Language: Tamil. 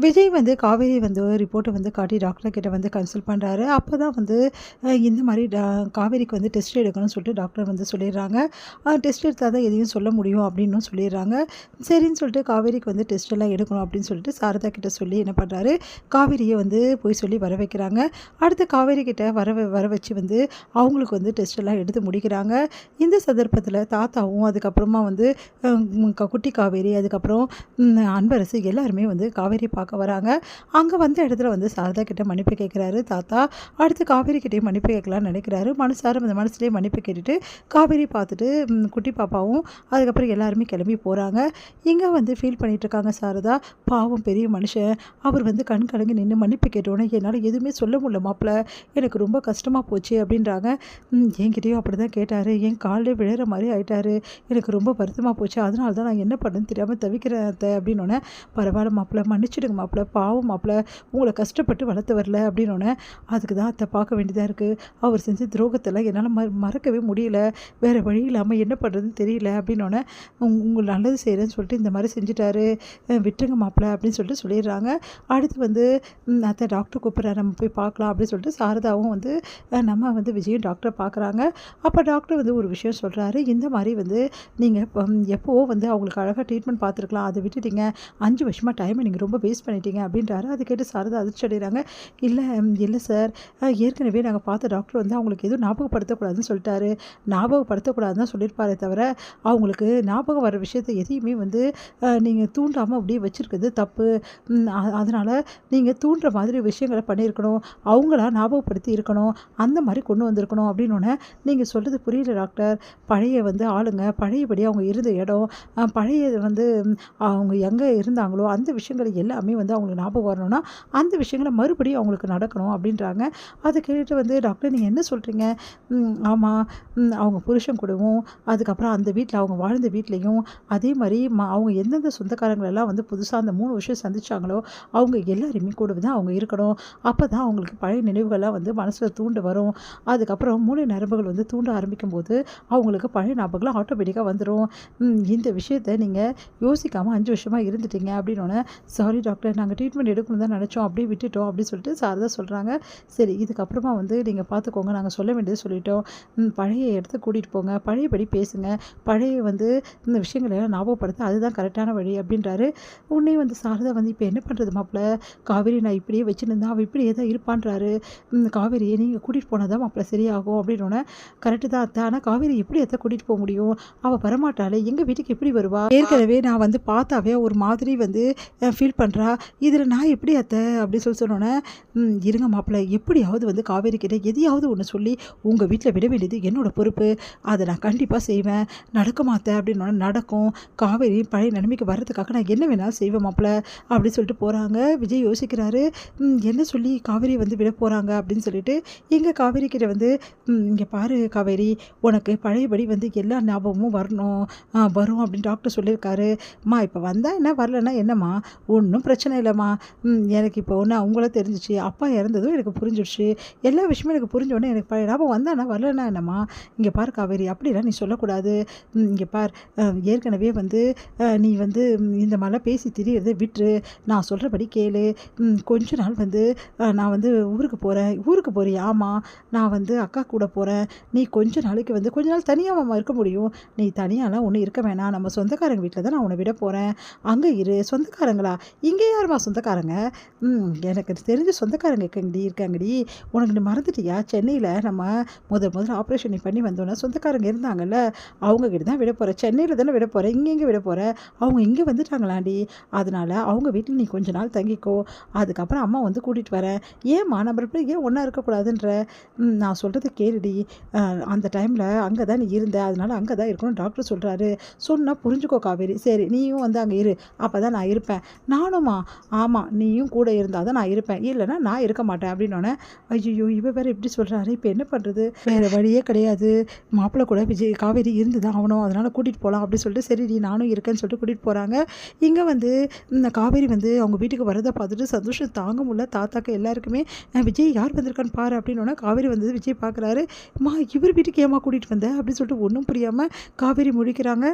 விஜய் வந்து காவேரி வந்து ரிப்போர்ட்டை வந்து காட்டி டாக்டர் கிட்ட வந்து கன்சல்ட் பண்ணுறாரு. அப்போ தான் வந்து இந்த மாதிரி காவேரிக்கு வந்து டெஸ்ட் எடுக்கணும்னு சொல்லிட்டு டாக்டர் வந்து சொல்லிடுறாங்க. டெஸ்ட் எடுத்தால் தான் எதையும் சொல்ல முடியும் அப்படின்னும் சொல்லிடுறாங்க. சரின்னு சொல்லிட்டு காவேரிக்கு வந்து டெஸ்ட் எல்லாம் எடுக்கணும் அப்படின்னு சொல்லிட்டு சாரதா கிட்ட சொல்லி என்ன பண்ணுறாரு, காவேரியை வந்து போய் சொல்லி வர வைக்கிறாங்க. அடுத்து காவேரி கிட்ட வர வச்சு வந்து அவங்களுக்கு வந்து டெஸ்ட் எல்லாம் எடுத்து முடிக்கிறாங்க. இந்த சந்தர்ப்பத்தில் தாத்தாவும் அதுக்கப்புறமா வந்து குட்டி காவேரி அதுக்கப்புறம் அன்பரசு எல்லாருமே வந்து காவேரி பார்க்க வராங்க. அங்கே வந்த இடத்துல வந்து சாரதா கிட்ட மன்னிப்பு கேட்குறாரு தாத்தா. அடுத்து காவேரி கிட்டேயும் மன்னிப்பு கேட்கலான்னு நினைக்கிறாரு. மனசார அந்த மனசுலேயே மன்னிப்பு கேட்டுட்டு காவேரி பார்த்துட்டு குட்டி பாப்பாவும் அதுக்கப்புறம் எல்லாருமே கிளம்பி போகிறாங்க. இங்கே வந்து ஃபீல் பண்ணிகிட்டு இருக்காங்க சாரதா. பாவம் பெரிய மனுஷன், அவர் வந்து கண் கலங்கி நின்று மன்னிப்பு கேட்டோன்னே என்னால் எதுவுமே சொல்ல முடியல மாப்பிள்ள, எனக்கு ரொம்ப கஷ்டமாக போச்சு அப்படின்றாங்க. என்கிட்டயும் அப்படி தான் கேட்டார், என் காலில் விழுற மாதிரி ஆயிட்டாரு, எனக்கு ரொம்ப வருத்தமாக போச்சு, அதனால தான் நான் என்ன பண்ணுன்னு தெரியாமல் தவிக்கிறேன் அத்தை அப்படின்னோடனே, பரவாயில்ல மாப்பிள்ள, மன்னிச்சிடுங்க மாப்பிள்ள, பாவம் மாப்பிள்ள, உங்களை கஷ்டப்பட்டு வளர்த்து வரல அப்படின்னோடனே, அதுக்கு தான் அத்தை பார்க்க வேண்டியதாக இருக்குது, அவர் செஞ்ச துரோகத்தெல்லாம் என்னால் மறக்கவே முடியல, வேறு வழி இல்லாமல் என்ன பண்ணுறதுன்னு தெரியல அப்படின்னோடனே, உங்களுக்கு நல்லது செய்கிறேன்னு சொல்லிட்டு இந்த மாதிரி செஞ்சுட்டாரு, விட்டுருங்க மாப்பிள்ள அப்படின்னு சொல்லிட்டு சொல்லிடுறாங்க. அடுத்து வந்து அத்தை டாக்டர் கூப்பிட்றாரு, நம்ம போய் பார்க்கலாம் அப்படின்னு சொல்லிட்டு சாரதாவும் வந்து நம்ம வந்து விஜயும் டாக்டரை பார்க்குறாங்க. அப்போ டாக்டர் வந்து ஒரு விஷயம் சொல்கிறாரு, இந்த மாதிரி வந்து நீங்கள் எப்போவோ வந்து அவங்களுக்கு அழகாக ட்ரீட்மெண்ட் பார்த்துருக்கலாம், அதை விட்டுட்டீங்க, 5 வருஷமாக டைமை நீங்கள் ரொம்ப வேஸ்ட் பண்ணிட்டீங்க அப்படின்றாரு. அது கேட்டு சாரதா அதிர்ச்சி அடைகிறாங்க. இல்லை சார், ஏற்கனவே நாங்கள் பார்த்த டாக்டர் வந்து அவங்களுக்கு எதுவும் ஞாபகப்படுத்தக்கூடாதுன்னு சொல்லிட்டாரு, ஞாபகப்படுத்தக்கூடாதுன்னு தான் சொல்லியிருப்பாரே தவிர அவங்களுக்கு ஞாபகம் வர விஷயத்தை எதையுமே வந்து நீங்கள் தூண்டாமல் அப்படியே வச்சுருக்கிறது தப்பு, அதனால் நீங்கள் தூண்டுற மாதிரி விஷயங்களை பண்ணியிருக்கணும், அவங்களா ஞாபகப்படுத்தி இருக்கணும், அந்த மாதிரி கொண்டு வந்திருக்கணும் அப்படின்னோடனே, நீங்கள் சொல்கிறது புரியல டாக்டர், பழைய வந்து ஆளுங்க பழையபடி அவங்க இருந்த இடம், பழைய வந்து அவங்க எங்கே இருந்தாங்களோ அந்த விஷயங்கள் எல்லாமே வந்து அவங்களுக்கு ஞாபகம் வரணும்னா அந்த விஷயங்களை மறுபடியும் அவங்களுக்கு நடக்கணும் அப்படின்றாங்க. அதை கேட்டுட்டு வந்து டாக்டர் நீங்கள் என்ன சொல்கிறீங்க, ஆமாம், அவங்க புருஷன் கூடவும் அதுக்கப்புறம் அந்த வீட்டில் அவங்க வாழ்ந்த வீட்லேயும் அதே மாதிரி அவங்க எந்தெந்த சொந்தக்காரங்களெல்லாம் வந்து புதுசாக அந்த 3 வருஷம் சந்திச்சாங்களோ அவங்க எல்லாருமே கூட தான் அவங்க இருக்கணும், அப்போ தான் அவங்களுக்கு பழைய நினைவுகள்லாம் வந்து மனசில் தூண்டு வரும், அதுக்கப்புறம் மூளை நரம்புகள் வந்து தூண்ட ஆரம்பிக்கும் போது அவங்களுக்கு பழைய ஞாபகம்லாம் ஆட்டோமேட்டிக்காக வந்துடும், இந்த விஷயத்தை நீங்கள் யோசிக்காமல் 5 வருஷமாக இருந்துட்டீங்க அப்படின்னோடனே, சாரி டாக்டர், நாங்கள் ட்ரீட்மெண்ட் எடுக்கணும் தான் நினச்சோம், அப்படியே விட்டுட்டோம் அப்படின்னு சொல்லிட்டு சாரதா சொல்கிறாங்க. சரி, இதுக்கப்புறமா வந்து நீங்கள் பார்த்துக்கோங்க, நாங்கள் சொல்ல வேண்டியது சொல்லிட்டோம், பழைய இடத்துக்கு கூட்டிகிட்டு போங்க, பழையபடி பேசுங்க, பழைய வந்து இந்த விஷயங்களெல்லாம் ஞாபகப்படுத்த அதுதான் கரெக்டான வழி அப்படின்றாரு. உடனே வந்து சாரதா வந்து இப்போ என்ன பண்ணுறது மாப்பிள்ள, காவேரி நான் இப்படியே வச்சுருந்தேன், அவள் இப்படியே தான் இருப்பான்றாரு, காவேரியை நீங்கள் கூட்டிகிட்டு போனால் தான் மாப்பிள்ள சரியாகும் அப்படின்னோடனே, கரெக்டு தான் அத்தை, ஆனால் காவேரி எப்படி அத்தை கூட்டிகிட்டு போக முடியும், அவள் வரமாட்டாளே, எங்கள் வீட்டுக்கு எப்படி வருவா, ஏற்கனவே நான் வந்து பார்த்தாவே ஒரு மாதிரி வந்து ஃபீல் பண்ணுறா, இதில் நான் எப்படி அத்தை அப்படி சொன்னோன்னே, இருங்க மாப்பிள்ளை, எப்படியாவது வந்து காவேரி கிட்ட எதையாவது ஒன்று சொல்லி உங்கள் வீட்டில் விட வேண்டியது என்னோட பொறுப்பு, அதை நான் கண்டிப்பாக செய்வேன், நடக்க மாட்டேன் அப்படின்னோட நடக்கும், காவேரி பழைய நிலைமைக்கு வர்றதுக்காக நான் என்ன வேணாலும் செய்வேன் மாப்பிள்ளை அப்படின்னு சொல்லிட்டு போகிறாங்க. விஜய் யோசிக்கிறாரு, என்ன சொல்லி காவேரி வந்து விட போகிறாங்க அப்படின்னு சொல்லிட்டு. எங்கள் காவேரி கிட்ட வந்து இங்கே பாரு காவேரி, உனக்கு பழையபடி வந்து எல்லா ஞாபகமும் வரும் அப்படின்னு டாக்டர் சொல்லியிருக்காரு, அம்மா இப்போ வந்தால் என்ன வரலன்னா என்னம்மா, ஒன்றும் பிரச்சனை இல்லைம்மா, எனக்கு இப்போ ஒன்று அவங்கள தெரிஞ்சிச்சு, அப்பா இறந்ததும் எனக்கு புரிஞ்சிடுச்சு, எல்லா விஷயமும் எனக்கு புரிஞ்சோடனே எனக்கு பழைய ஞாபகம் வந்தானா வரலன்னா என்னம்மா, இங்கே பார் காவேரி, அப்படிலாம் நீ சொல்லக்கூடாது, இங்கே பார், ஏற்கனவே வந்து நீ வந்து இந்த மாதிரிலாம் பேசி திரியறதை விட்டுரு, நான் சொல்கிறபடி கேளு, கொஞ்ச நாள் வந்து நான் வந்து ஊருக்கு போகிறேன், ஊருக்கு போறியா, ஆமாம், நான் வந்து அக்கா கூட போகிறேன், நீ கொஞ்ச நாளைக்கு வந்து கொஞ்ச நாள் தனியாக இருக்க முடியும், நீ தனியாலாம் ஒன்றும் இருக்க வேணாம், நம்ம சொந்தக்காரங்க வீட்டில் தான் நான் உன்னை விட போகிறேன், அங்கே இரு. சொந்தக்காரங்களா, இங்கே யாருமா சொந்தக்காரங்க, எனக்கு தெரிஞ்ச சொந்தக்காரங்க இருக்காங்கடி, உனக்கு நீ மறந்துட்டியா, சென்னையில் நம்ம முதல்ல ஆப்ரேஷன் பண்ணி வந்தோன்னா சொந்தக்காரங்க இருந்தாங்கல்ல, அவங்கக்கிட்ட தான் விட போகிறேன், சென்னையில் தானே விட போகிறேன், இங்கே விட போகிறேன், அவங்க இங்கே வந்துட்டாங்களாண்டி, அதனால் அவங்க வீட்டில் நீ கொஞ்ச நாள் தங்கிக்கோ, அதுக்கப்புறம் அம்மா வந்து கூட்டிகிட்டு வரேன், ஏம்மா நம்ம ஏன் ஒன்றா இருக்கக்கூடாதுன்ற, நான் சொல்கிறது கேளுடி, அந்த டைமில் அங்கே தான் நீ இருந்த, அதனால் அங்கே தான் இருக்கணும் டாக்டர் சொல்கிறாரு, சொன்னால் புரிஞ்சுக்கோ காவேரி, சரி நீயும் வந்து அங்கே இரு, அப்போ தான் நான் இருப்பேன், நானுமா, ஆமாம் நீயும் கூட இருந்தால் தான் நான் இருப்பேன், இல்லைன்னா நான் இருக்க மாட்டேன் அப்படின்னோடனே, ஐயோ இவ வேறு இப்படி சொல்கிறாரு, இப்போ என்ன பண்ணுறது, வேறு வழியே கிடையாது, மாப்பிள்ளை கூட காவேரி இருந்து தான் ஆகணும், அதனால் கூட்டிகிட்டு போகலாம் அப்படின்னு சொல்லிட்டு, சரி நானும் இருக்கேன்னு சொல்லிட்டு கூட்டிகிட்டு போகிறாங்க. இங்கே வந்து இந்த காவேரி வந்து அவங்க வீட்டுக்கு வரதை பார்த்துட்டு சந்தோஷம் தாங்க முடியல, தாத்தாக்கு எல்லாருக்குமே, விஜய் யார் வந்திருக்கான்னு பாரு அப்படின்னோடனே, காவேரி வந்தது விஜய் பார்க்குறாரு, இவர் வீட்டுக்கு ஏமா கூட்டிகிட்டு வந்த அப்படின்னு சொல்லிட்டு ஒன்றும் புரியாமல் காவேரி முழிக்கிறாங்க.